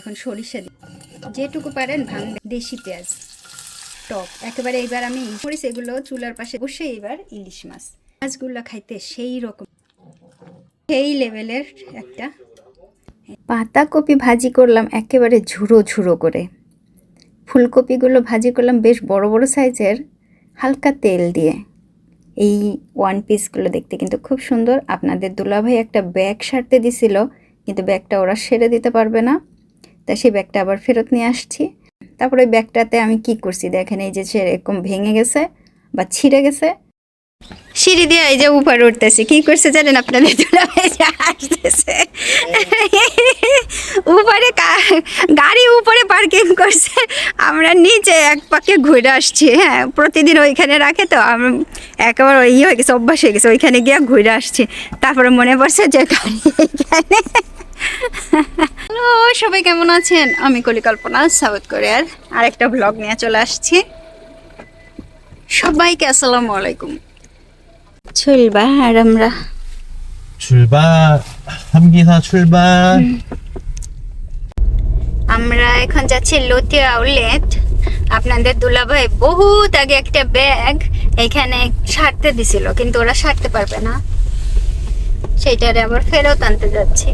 এখন সরিষা দিই, যেটুকু পারেন ভাঙবেন। দেশি পেঁয়াজ, টক একেবারে। এইবার আমি মরিচ এগুলো চুলার পাশে বসে এইবার ইলিশ মাছগুলো খাইতে সেই রকম, সেই লেভেলের একটা। পাতাকপি ভাজি করলাম একেবারে ঝুড়ো ঝুড়ো করে। ফুলকপিগুলো ভাজি করলাম বেশ বড় বড় সাইজের, হালকা তেল দিয়ে। এই ওয়ান পিসগুলো দেখতে কিন্তু খুব সুন্দর। আপনাদের দুলাভাই একটা ব্যাগ সারতে দিছিল, কিন্তু ব্যাগটা ওরা সেরে দিতে পারবে না, তা সেই ব্যাগটা আবার ফেরত নিয়ে আসছি। তারপরে ওই ব্যাগটাতে আমি কি করছি দেখেন, এই যে এরকম ভেঙে গেছে বা ছিঁড়ে গেছে। সিঁড়ি দিয়ে এই যে উপরে উঠতেছি, কি করছে জানেন আপনাদের দুলাভাই? আসতেছে উপরে, গাড়ি উপরে পার্কিং করছে, আমরা নিচে এক পাকে ঘুরে আসছি। হ্যাঁ, প্রতিদিন ওইখানে রাখে, তো একেবারে ওই হয়ে গেছে, অভ্যাস হয়ে গেছে, ওইখানে গিয়ে ঘুরে আসছি। তারপরে মনে পড়ছে যে গাড়ি এইখানে। হ্যালো সবাই, কেমন আছেন? আমি কলিকল্পনা, সাউথ কোরিয়ার আরেকটা ব্লগ নিয়ে চলে আসছি। সবাইকে আসসালামু আলাইকুম। 출발 함기사 출발. আমরা এখন যাচ্ছি লতিয়া আউটলেট। আপনাদের দুলাভাই বহুত আগে একটা ব্যাগ এখানে সারতে দিছিল, কিন্তু ওরা সারতে পারবে না, সেইটারে আবার ফেরত আনতে যাচ্ছি।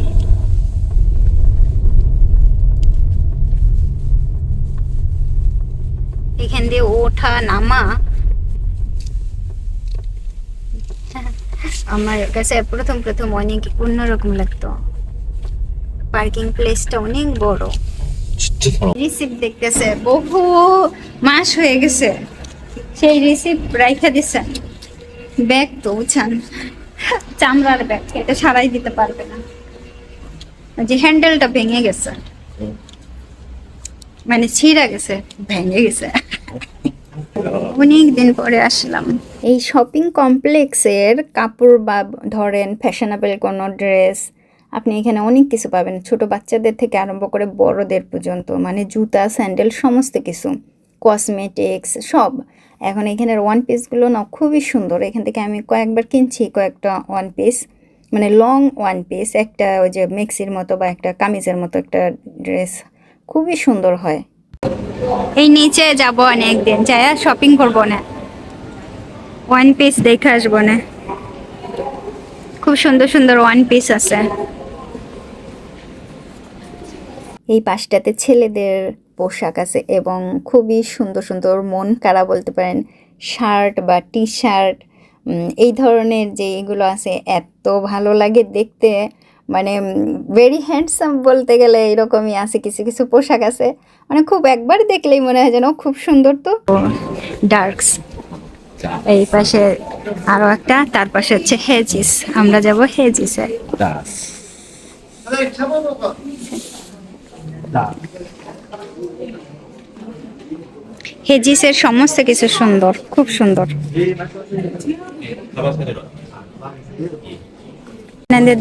এখান দিয়ে ওঠা নামা আমার কাছে প্রথম প্রথম অনেক অন্যরকম লাগতো। পার্কিং প্লেসটা অনেক বড়। রিসিপ্ট দেখতেছে, বহু মাস হয়ে গেছে সেই রিসিপ্ট রাইখা দিচ্ছেন। ব্যাগ তো উঠান, চামড়ার ব্যাগ, এটা সারাই দিতে পারবে না। যে হ্যান্ডেলটা ভেঙে গেছে, মানে ছিঁড়া গেছে, ভেঙে গেছে। অনেক দিন পরে আসলাম এই শপিং কমপ্লেক্সের। কাপড় বা ধরেন ফ্যাশনেবল কোনো ড্রেস, আপনি এখানে অনেক কিছু পাবেন, ছোট বাচ্চাদের থেকে আরম্ভ করে বড়দের পর্যন্ত, মানে জুতা, স্যান্ডেল, সমস্ত কিছু, কসমেটিক্স সব। এখন এখানের ওয়ান পিসগুলো না খুবই সুন্দর। এখান থেকে আমি কয়েকবার কিনছি কয়েকটা ওয়ান পিস, মানে লং ওয়ান পিস, একটা ওই যে মেক্সির মতো বা একটা কামিজের মতো একটা ড্রেস, খুবই সুন্দর হয়। এই নিচে যাব অনেকদিন, যাই শপিং করবো না, ওয়ান পিস দেখে আসবো না। খুব সুন্দর সুন্দর ওয়ান পিস আছে। এই পাশটাতে ছেলেদের পোশাক আছে এবং খুবই সুন্দর সুন্দর, মন কাড়া বলতে পারেন, শার্ট বা টি শার্ট, এই ধরনের যে এগুলো আছে এত ভালো লাগে দেখতে, মানে ভেরি হ্যান্ডসাম বলতে গেলে এরকমই আছে। কিছু কিছু পোশাক আছে মানে খুব একবার দেখলেই মনে হয় যেন খুব সুন্দর। তো ডার্কস এই পাশে আরো একটা, তার পাশে হচ্ছে হেজিস। আমরা যাব হেজিসে। হেজিসের সমস্ত কিছু সুন্দর, খুব সুন্দর।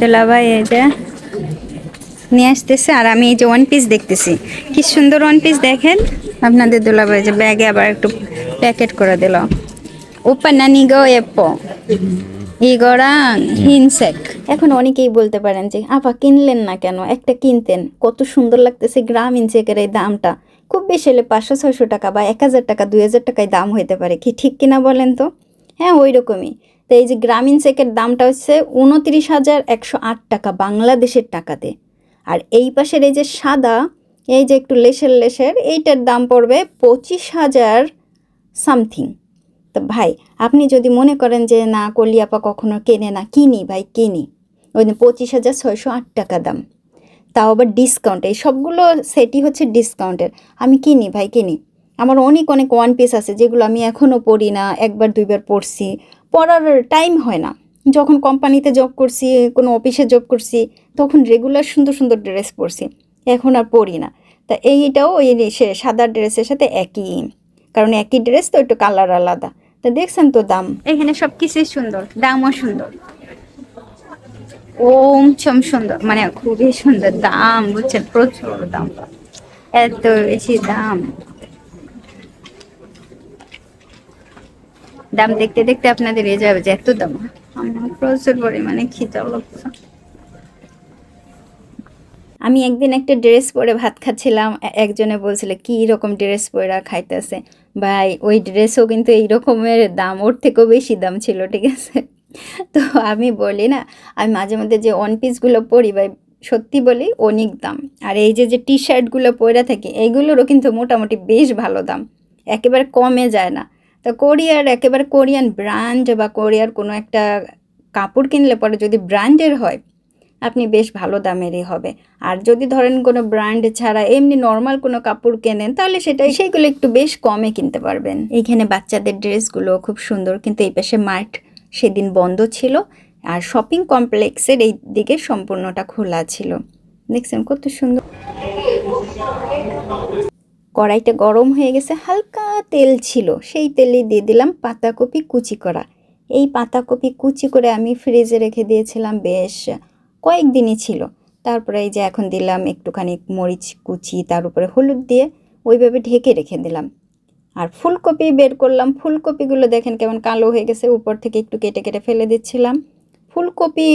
দুলাভাই এই যে নিয়ে আসতেছে, আর আমি এই যে ওয়ান পিস দেখতেছি, কি সুন্দর ওয়ান পিস দেখেন। আপনাদের দুলাভাই যে ব্যাগে আবার একটু প্যাকেট করে দিল। উপনা নিগো এপো ইগরাং হিনসেক। এখন অনেকেই বলতে পারেন যে আপা কিনলেন না কেন, একটা কিনতেন, কত সুন্দর লাগতেছে। গ্রাম ইনসেকের এই দামটা খুব বেশি হলে 500-600 টাকা বা 1000 টাকা 2000 টাকায় দাম হইতে পারে, কি ঠিক কিনা বলেন তো? হ্যাঁ, ওই রকমই। তো এই যে গ্রামীণ চেকের দামটা হচ্ছে 29,108 টাকা বাংলাদেশের টাকাতে। আর এই পাশের এই যে সাদা, এই যে একটু লেসের লেসের, এইটার দাম পড়বে 25,000 সামথিং। তো ভাই, আপনি যদি মনে করেন যে না কলি আপা কখনো কেনে না, কিনি ভাই, কিনি। ওই 25,608 টাকা দাম, তাও আবার ডিসকাউন্ট। এই সবগুলো সেটই হচ্ছে ডিসকাউন্টের। আমি কিনি ভাই, কিনি। আমার অনেক অনেক ওয়ান পিস আছে যেগুলো আমি এখনও পরি না, একবার দুইবার পরছি, পরার টাইম হয় না। যখন কোম্পানিতে জব করছি, কোনো অফিসে জব করছি, তখন রেগুলার সুন্দর সুন্দর ড্রেস পরছি, এখন আর পরি না। তা এইটাও ওই সে সাদা ড্রেসের সাথে একই, কারণ একই ড্রেস তো একটু কালার আলাদা। তা দেখছেন তো দাম, এখানে সব কিছুই সুন্দর, দামও সুন্দর, ওম সুন্দর, মানে খুবই সুন্দর দাম, বুঝছেন, প্রচুর দাম, এত বেশি দাম। দাম দেখতে দেখতে আপনাদের এ যাবে যে এত দাম। আমার প্রচুর পরিমাণে খিদা লাগছে। আমি একদিন একটা ড্রেস পরে ভাত খাচ্ছিলাম, একজনে বলছিল কি রকম ড্রেস পরে খাইতেছে। ভাই ওই ড্রেসও কিন্তু এই রকমের দাম, ওর থেকেও বেশি দাম ছিল, ঠিক আছে। তো আমি বলি না, আমি মাঝে মধ্যে যে ওয়ান পিসগুলো পরি ভাই, সত্যি বলি অনেক দাম। আর এই যে টি শার্টগুলো পরে থাকি এইগুলোরও কিন্তু মোটামুটি বেশ ভালো দাম, একেবারে কমে যায় না। তো একেবারে কোরিয়ান ব্র্যান্ড বা কোরিয়ার কোনো একটা কাপড় কিনলে পরে যদি ব্র্যান্ডের হয় আপনি বেশ ভালো দামেরই হবে। আর যদি ধরেন কোনো ব্র্যান্ড ছাড়া এমনি নর্মাল কোনো কাপড় কেনেন তাহলে সেইগুলো একটু বেশ কমে কিনতে পারবেন। এইখানে বাচ্চাদের ড্রেসগুলো খুব সুন্দর, কিন্তু এই পাশে মার্ট সেদিন বন্ধ ছিল, আর শপিং কমপ্লেক্সের এই দিকে সম্পূর্ণটা খোলা ছিল। দেখছেন কত সুন্দর। কড়াইটা গরম হয়ে গেছে, হালকা তেল ছিল, সেই তেলে দিয়ে দিলাম পাতাকপি কুচি করা। এই পাতাকপি কুচি করে আমি ফ্রিজে রেখে দিয়েছিলাম, বেশ কয়েকদিনই ছিল। তারপরে এই যে এখন দিলাম একটুখানি মরিচ কুচি, তার উপরে হলুদ দিয়ে ওইভাবে ঢেকে রেখে দিলাম। আর ফুলকপি বের করলাম, ফুলকপিগুলো দেখেন কেমন কালো হয়ে গেছে, উপর থেকে একটু কেটে কেটে ফেলে দিচ্ছিলাম। ফুলকপি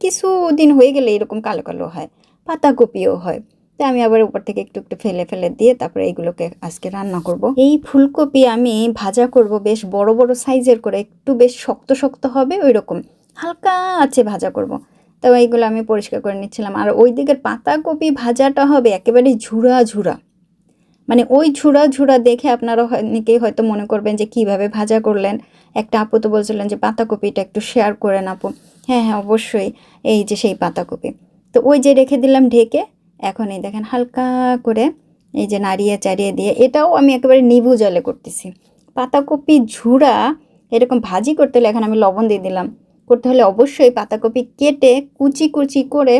কিছুদিন হয়ে গেলে এরকম কালো কালো হয়, পাতাকপিও হয়। তাই আমি আবার উপর থেকে একটু একটু ফেলে ফেলে দিয়ে তারপরে এইগুলোকে আজকে রান্না করব। এই ফুলকপি আমি ভাজা করব বেশ বড় বড় সাইজের করে, একটু বেশ শক্ত শক্ত হবে ওই রকম, হালকা আছে ভাজা করব। তো এইগুলো আমি পরিষ্কার করে নিচ্ছিলাম। আর ওই দিকের পাতাকপি ভাজাটা হবে একেবারে ঝুরা ঝুরা, মানে ওই ঝুরা ঝুরা দেখে আপনারা অনেকেই হয়তো মনে করবেন যে কিভাবে ভাজা করলেন। একটা আপু তো বলছিলেন যে পাতাকপিটা একটু শেয়ার করেন আপু। হ্যাঁ হ্যাঁ অবশ্যই, এই যে সেই পাতাকপি। তো ওই যে রেখে দিলাম ঢেকে, এখন এই দেখেন হালকা করে এই যে নাড়িয়ে চাড়িয়ে দিয়ে, এটাও আমি একেবারে নিভু জলে করতেছি। পাতাকপি ঝুরা এরকম ভাজি করতে হলে এখন আমি লবণ দিয়ে দিলাম, করতে হলে অবশ্যই পাতাকপি কেটে কুচি কুচি করে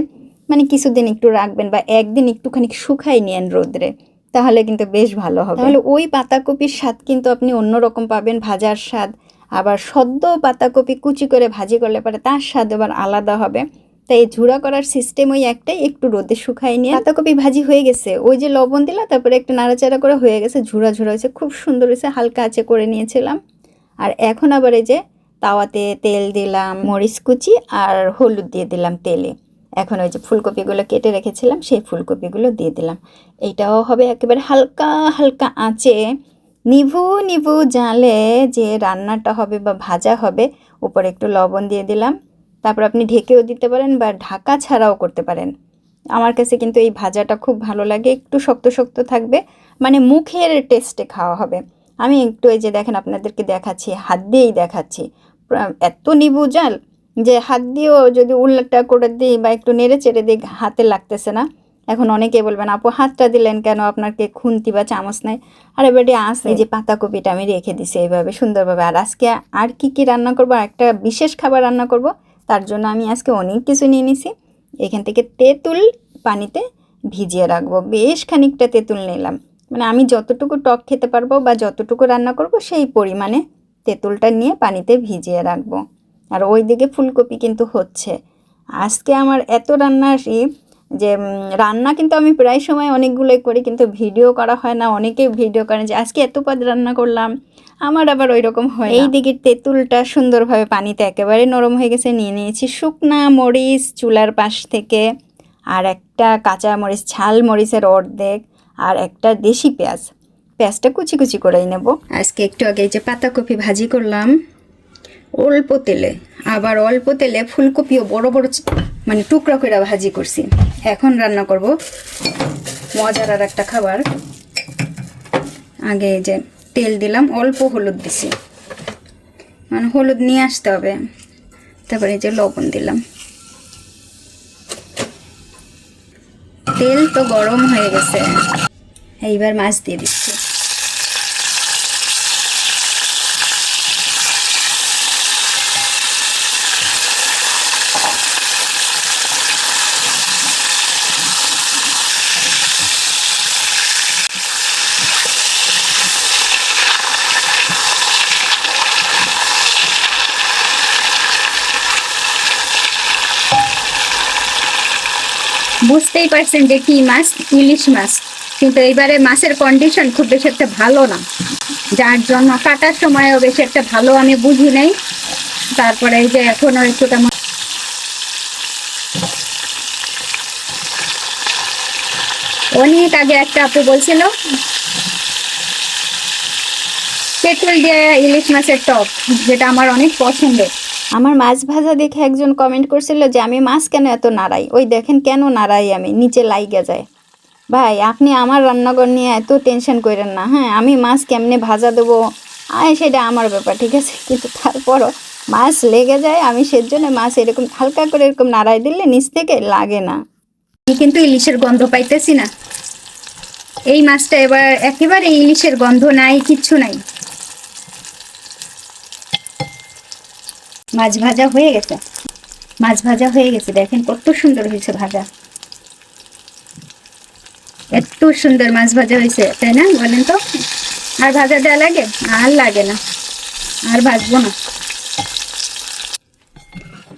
মানে কিছুদিন একটু রাখবেন বা একদিন একটুখানি শুকাই নিয়েন রোদ্রে, তাহলে কিন্তু বেশ ভালো হবে। তাহলে ওই পাতাকপির স্বাদ কিন্তু আপনি অন্যরকম পাবেন, ভাজার স্বাদ। আবার সদ্য পাতাকপি কুচি করে ভাজি করলে পরে তার স্বাদ আবার আলাদা হবে। তাই এই ঝুড়া করার সিস্টেম ওই একটাই, একটু রোদে শুকাই নিয়ে। পাতাকপি ভাজি হয়ে গেছে, ওই যে লবণ দিলাম, তারপরে একটু নাড়াচাড়া করে হয়ে গেছে, ঝুড়া ঝুড়া হয়েছে, খুব সুন্দর হয়েছে, হালকা আঁচে করে নিয়েছিলাম। আর এখন আবার এই যে তাওয়াতে তেল দিলাম, মরিচ কুচি আর হলুদ দিয়ে দিলাম তেলে। এখন ওই যে ফুলকপিগুলো কেটে রেখেছিলাম সেই ফুলকপিগুলো দিয়ে দিলাম। এইটাও হবে একেবারে হালকা হালকা আঁচে, নিভু নিভু জালে যে রান্নাটা হবে বা ভাজা হবে। উপরে একটু লবণ দিয়ে দিলাম, তারপর আপনি ঢেকেও দিতে পারেন বা ঢাকা ছাড়াও করতে পারেন। আমার কাছে কিন্তু এই ভাজাটা খুব ভালো লাগে, একটু শক্ত শক্ত থাকবে, মানে মুখের টেস্টে খাওয়া হবে। আমি একটু এই যে দেখেন আপনাদেরকে দেখাচ্ছি, হাত দিয়েই দেখাচ্ছি, এত নিভু জাল যে হাত দিয়েও যদি উল্লাটা করে দিই বা একটু নেড়ে চেড়ে দিই হাতে লাগতেছে না। এখন অনেকে বলবেন আপু হাতটা দিলেন কেন, আপনার কি খুন্তি বা চামচ নাই? আর এবারে আসে এই যে পাতাকপিটা আমি রেখে দিছি এইভাবে সুন্দরভাবে। আর আজকে আর কি রান্না করব, একটা বিশেষ খাবার রান্না করব, তার জন্য আমি আজকে অনেক কিছু নিয়ে নিছি। এখান থেকে তেঁতুল পানিতে ভিজিয়ে রাখবো, বেশ খানিকটা তেঁতুল নিলাম, মানে আমি যতটুকু টক খেতে পারবো বা যতটুকু রান্না করব সেই পরিমাণে তেঁতুলটা নিয়ে পানিতে ভিজিয়ে রাখবো। আর ওই দিকে ফুলকপি কিন্তু হচ্ছে। আজকে আমার এত রান্নার যে রান্না কিন্তু আমি প্রায় সময় অনেকগুলোই করি, কিন্তু ভিডিও করা হয় না। অনেকে ভিডিও করেন যে আজকে এত পদ রান্না করলাম, আমার আবার ওই রকম হয়। এই দিকে তেঁতুলটা সুন্দরভাবে পানিতে একেবারে নরম হয়ে গেছে, নিয়ে নিয়েছি শুকনা মরিচ চুলার পাশ থেকে, আর একটা কাঁচা মরিচ ঝাল মরিচের অর্ধেক, আর একটা দেশি পেঁয়াজ, পেঁয়াজটা কুচি কুচি করেই নেব। আজকে একটু আগে যে পাতাকপি ভাজি করলাম অল্প তেলে, আবার অল্প তেলে ফুলকপিও বড় বড় মানে টুকরা করে ভাজি করছি। এখন রান্না করব মজার আর একটা খাবার। আগে যে তেল দিলাম, অল্প হলুদ দিছি, মানে হলুদ নিয়ে আসতে হবে, তারপরে এই যে লবণ দিলাম। তেল তো গরম হয়ে গেছে, এইবার মাছ দিয়ে দিচ্ছি। বুঝতেই পারছেন যে কি মাছ, ইলিশ মাছ, কিন্তু এইবারে মাছের কন্ডিশন খুব বেশি একটা ভালো না, যার জন্য কাটার সময়ও বেশি একটা ভালো আমি বুঝি নাই। তারপরে এই যে এখনো একটু তেমন অনেক আগে একটা আপু বলছিল তেঁতুল দিয়ে ইলিশ মাছের টক, যেটা আমার অনেক পছন্দের। আমার মাছ ভাজা দেখে একজন কমেন্ট করছিল যে আমি মাছ কেন এত নাড়াই, ওই দেখেন কেন নাড়াই আমি, নিচে লাইগা যায়। ভাই আপনি আমার রান্নাঘর নিয়ে এত টেনশন করেন না। হ্যাঁ, আমি মাছ কেমনে ভাজা দেবো সেটা আমার ব্যাপার, ঠিক আছে, কিন্তু তারপরও মাছ লেগে যায়, আমি সেজন্য মাছ এরকম হালকা করে এরকম নাড়াই দিলে নিচ থেকে লাগে না। আমি কিন্তু ইলিশের গন্ধ পাইতেছি না। এই মাছটা এবার একেবারে ইলিশের গন্ধ নাই, কিচ্ছু নাই। মাছ ভাজা হয়ে গেছে, মাছ ভাজা হয়ে গেছে, দেখেন কত সুন্দর হয়েছে ভাজা। এত সুন্দর মাছ ভাজা হয়েছে, তাই না বলেন তো? আর ভাজা দেওয়া লাগে? আর লাগে না, আর ভাজবো না।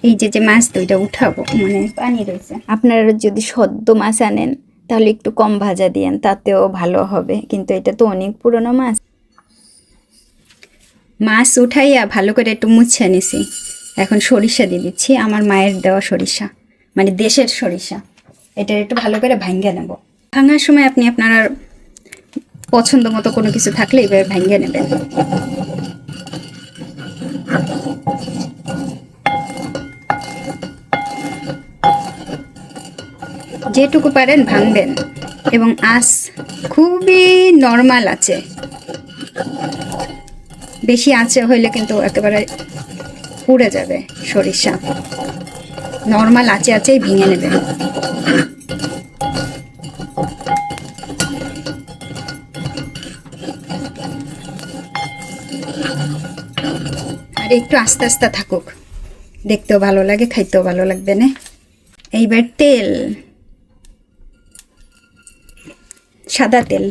এই যে মাছ তো এটা উঠাবো, মানে পানি রয়েছে। আপনারা যদি সদ্য মাছ আনেন তাহলে একটু কম ভাজা দিয়েন, তাতেও ভালো হবে, কিন্তু এটা তো অনেক পুরনো মাছ। মাছ উঠাইয়া ভালো করে একটু মুছে নিছি। এখন সরিষা দিয়ে দিচ্ছি, আমার মায়ের দেওয়া সরিষা, মানে দেশের সরিষা। এটা একটু ভালো করে ভাঙ্গে নেব। ভাঙার সময় আপনি আপনার পছন্দ মতো কোনো কিছু থাকলে এবার ভাঙ্গে নেবেন। যেটুকু পারেন ভাঙবেন, এবং আঁচ খুবই নর্মাল আছে। বেশি আঁচে হইলে কিন্তু একেবারে পুড়ে যাবে সরিষা। নর্মাল আঁচে আঁচেই ভেঙে নেবেন। আর একটু আস্তে আস্তে থাকুক, দেখতেও ভালো লাগে, খাইতেও ভালো লাগবে না। এইবার তেল, সাদা তেল,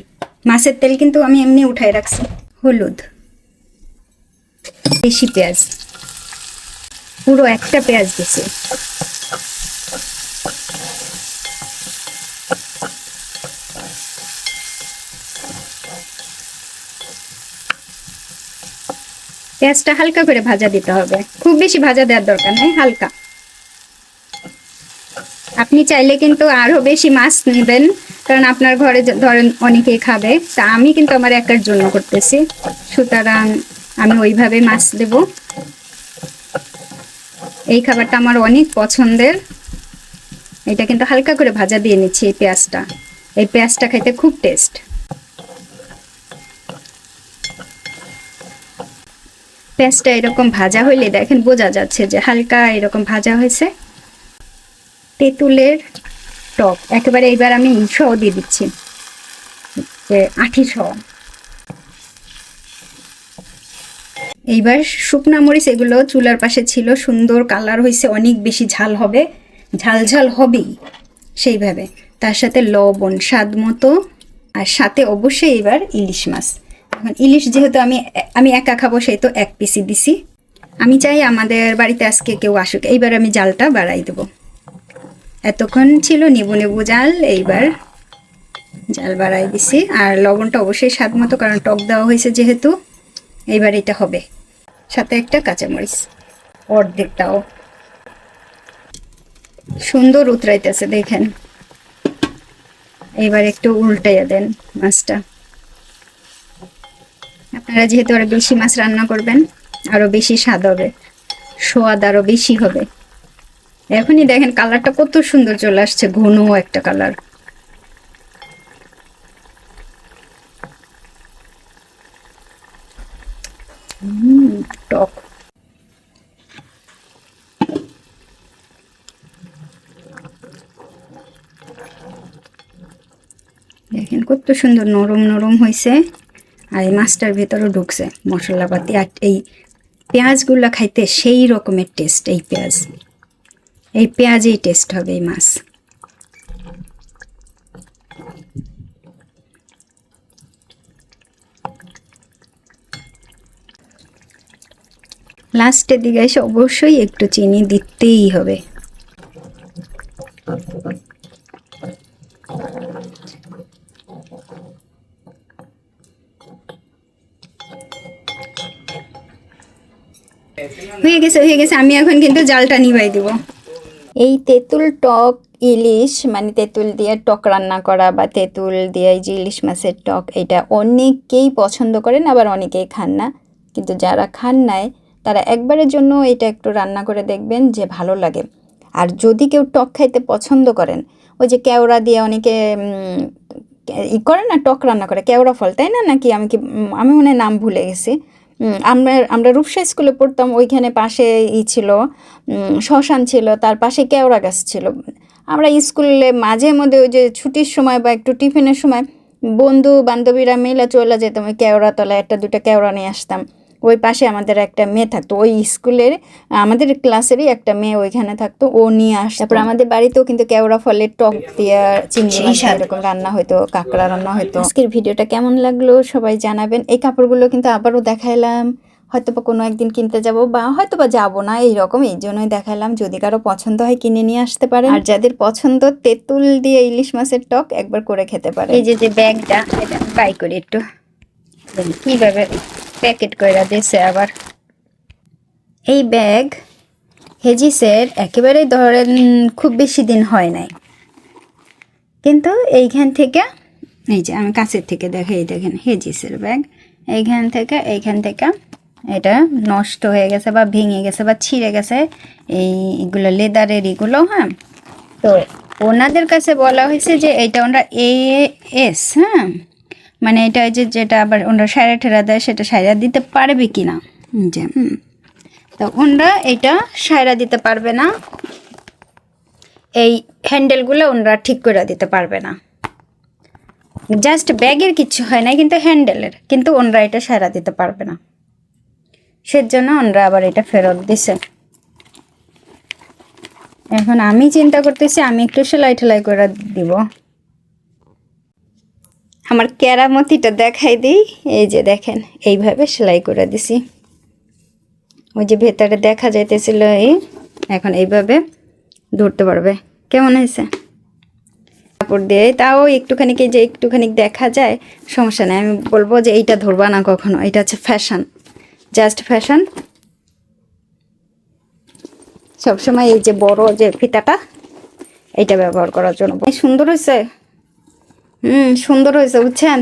মাছের তেল কিন্তু আমি এমনি উঠাই রাখছি। হলুদ, বেশি পেঁয়াজ, পুরো একটা পেঁয়াজ দিছি। পেঁয়াজটা হালকা করে ভাজা দিতে হবে, খুব বেশি ভাজা দেওয়ার দরকার নেই, হালকা। আপনি চাইলে কিন্তু আরো বেশি মাছ নেবেন, কারণ আপনার ঘরে ধরেন অনেকেই খাবে, তা আমি কিন্তু আমার একার জন্য করতেছি, সুতরাং আমি ওইভাবে মাছ দেব। এই খাবারটা আমার অনেক পছন্দের। এটা কিন্তু হালকা করে ভাজা দিয়ে নিচ্ছি। এই পেঁয়াজটা খাইতে খুব টেস্ট। পেঁয়াজটা এরকম ভাজা হইলে দেখেন বোঝা যাচ্ছে যে হালকা এরকম ভাজা হয়েছে। তেঁতুলের টক একেবারে এইবার আমি সহ দিয়ে দিচ্ছি, যে আঁটি সহ। এইবার শুকনা মরিচ এগুলো চুলার পাশে ছিল, সুন্দর কালার হয়েছে, অনেক বেশি ঝাল হবে, ঝাল ঝাল হবেই সেইভাবে। তার সাথে লবণ স্বাদ মতো, আর সাথে অবশ্যই এবার ইলিশ মাছ। এখন ইলিশ যেহেতু আমি একা খাবো, সেই তো এক পিসি দিছি। আমি চাই আমাদের বাড়িতে আজকে কেউ আসুক। এইবার আমি জালটা বাড়াই দেবো। এতক্ষণ ছিল নেবু নেবু জাল, এইবার জাল বাড়াই দিছি। আর লবণটা অবশ্যই স্বাদ মতো, কারণ টক দেওয়া হয়েছে যেহেতু। এইবার এটা হবে, সাথে একটা কাঁচামরিচ অর্ধেকটাও। সুন্দর উতরাইতেছে দেখেন। এইবার একটু উল্টাইয়া দেন মাছটা। আপনারা যেহেতু আরো বেশি মাছ রান্না করবেন, আরো বেশি স্বাদ হবে, স্বাদ আরো বেশি হবে। এখনই দেখেন কালারটা কত সুন্দর চলে আসছে, ঘন একটা কালার। টক। দেখেন কত সুন্দর নরম নরম হয়েছে, আর এই মাছটার ভেতরও ঢুকছে মশলাপাতি। আর এই পেঁয়াজগুলো খাইতে সেই রকমের টেস্ট। এই পেঁয়াজেই টেস্ট হবে এই মাছ। লাস্টের দিকে এসে অবশ্যই একটু চিনি দিতেই হবে। হয়ে গেছে। আমি এখন কিন্তু জালটা নিভাই দিব। এই তেঁতুল টক ইলিশ মানে তেঁতুল দিয়ে টক রান্না করা বা তেঁতুল দিয়ে এই যে ইলিশ মাছের টক, এটা অনেকেই পছন্দ করেন, আবার অনেকেই খান না। কিন্তু যারা খান নাই তারা একবারের জন্য এটা একটু রান্না করে দেখবেন যে ভালো লাগে। আর যদি কেউ টক খাইতে পছন্দ করেন, ওই যে কেওড়া দিয়ে অনেকে ই করে না, টক রান্না করে, কেওড়া ফল, তাই না? নাকি আমি মনে হয় নাম ভুলে গেছি। আমরা রূপসা স্কুলে পড়তাম, ওইখানে পাশে ছিল শ্মশান ছিল, তার পাশে কেওড়া গাছ ছিল। আমরা স্কুলে মাঝে মধ্যে ওই যে ছুটির সময় বা একটু টিফিনের সময় বন্ধু বান্ধবীরা মিলে চলে যেতাম ওই কেওড়া তলায়, একটা দুটা কেওড়া নিয়ে আসতাম। ওই পাশে আমাদের একটা মেয়ে থাকতো, ওই স্কুলের আমাদের ক্লাসেরই একটা মেয়ে ওইখানে থাকতো, ও নিয়ে আসতো। তারপর আমাদের বাড়িতেও কিন্তু কেওড়া ফলের টক দিয়ে চিংড়ি মাছ এরকম রান্না হয়তো, কাঁকড়া রান্না হয়তো। আজকের ভিডিওটা কেমন লাগলো সবাই জানাবেন। এই কাপড়গুলো কিন্তু আবারও দেখাইলাম, হয়তো বা কোনো একদিন কিনতে যাব বা হয়তো বা যাবো না, এইরকম, এই জন্যই দেখালাম। যদি কারো পছন্দ হয় কিনে নিয়ে আসতে পারেন। আর যাদের পছন্দ তেঁতুল দিয়ে ইলিশ মাছের টক, একবার করে খেতে পারে। এই যে ব্যাগটা, এটা বাই করি একটু, কিভাবে প্যাকেট করে দিয়েছে আবার। এই ব্যাগ হেজিসের একেবারে ধরেন খুব বেশি দিন হয় নাই, কিন্তু এইখান থেকে, এই যে আমি কাছের থেকে দেখাই, দেখেন হেজিসের ব্যাগ, এইখান থেকে এটা নষ্ট হয়ে গেছে বা ভেঙে গেছে বা ছিঁড়ে গেছে, এইগুলো লেদারের এগুলো। হ্যাঁ, তো ওনাদের কাছে বলা হয়েছে যে এটা ওনারা AS, হ্যাঁ, মানে এটা যেটা আবার ওনারা সাইরা ঠেরা দেয়, সেটা সাইরা দিতে পারবে কি না, যে তো ওনারা এটা সাইরা দিতে পারবে না, এই হ্যান্ডেলগুলো ওনারা ঠিক করে দিতে পারবে না। জাস্ট ব্যাগের কিছু হয় না, কিন্তু হ্যান্ডেলের, কিন্তু ওনারা এটা সাইরা দিতে পারবে না, সেজন্য ওনারা আবার এটা ফেরত দিছে। এখন আমি চিন্তা করতেছি আমি একটু সেলাই ঠেলাই করে দিব। আমার কেরামতিটা দেখাই দিই, এই যে দেখেন এইভাবে সেলাই করে দিছি, ওই যে ভেতরে দেখা যাইতেছিল, এখন এইভাবে ধরতে পারবে। কেমন হয়েছে কাপড় দিয়ে? তাও একটুখানি, যে একটুখানি দেখা যায়, সমস্যা নেই। আমি বলবো যে এইটা ধরবা না কখনো, এটা হচ্ছে ফ্যাশন, জাস্ট ফ্যাশন। সবসময় এই যে বড় যে ফিতাটা, এইটা ব্যবহার করার জন্য। সুন্দর হয়েছে, সুন্দর হয়েছে, বুঝছেন?